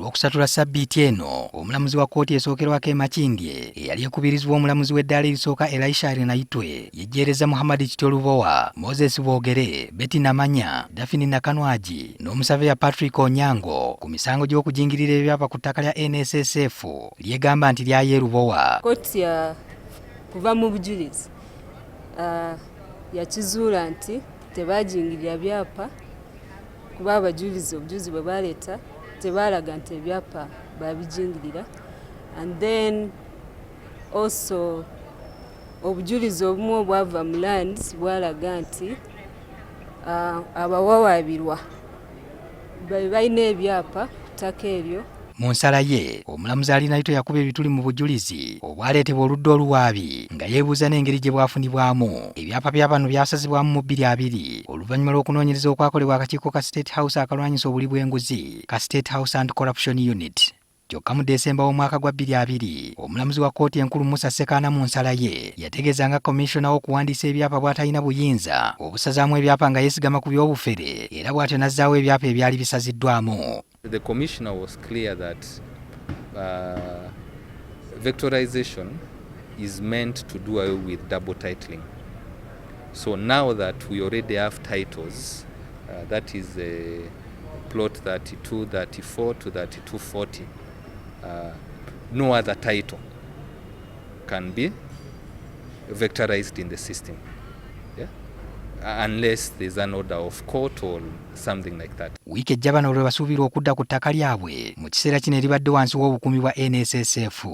Olw'okusatula sabbiiti eno, omulamuzi wa kkooti esookerwako e Makindye eyali ekubirizibwa omulamuzi w'eddaala erisooka Elisha Naitwe, yejjeereza Muhammad Kityo Lubowa, Moses Boogere, Betty Namanya, Daphne Nakanwagi n'omusaveya Patrick Onyango ku misango gy'okujingirira ebyapa ku ttaka lya NSSF lyegamba nti lyaye Lubowa. Kkooti kuva mu bujulizi yakizuula nti tebajingirira byapa kuba abajulizi obujulizi bwe baleeta tebalaga nti ebyapa babijingirira, and then also obujulizi obumu obwava mu lands bwalaga nti abawawaabirwa balina ebyapa ku ttaka eryo. Mu nsala ye, omulamuzi Naitwe yakuba ebituli mu bujulizi obwaleetebwa oludda oluwaabi nga yeebuuza n'engeri gye bwafunibwamu. Ebyapa bya bano byasazibwamu mu 2020 oluvannyuma lw'okunoonyereza okwakolebwa akakiiko ka State House akalwanyisa obuli bw'enguzi ka State House Anti-Corruption Unit. Kyokka mu Desemba w'omwaka gwa 2020 omulamuzi wa kkooti enkulu Musa Sekaana mu nsala ye yategeeza nga komishona w'okuwandiisa ebyapa bw'atalina buyinza obusazaamu ebyapa nga yeesigama ku by'obufere era bw'atyo n'azzaawo ebyapa ebyali bisaziddwamu. The commissioner was clear that vectorization is meant to do away with double titling. So now that we already have titles, that is plot 32, 34 to 3240, no other title can be vectorized in the system. Unless there's an order of court or something like that. Wiiki ejja bano lwe basuubirwa okudda ku ttaka lyabwe mu kiseera kino eribadde wansi w'obukuumi bwa NSSF.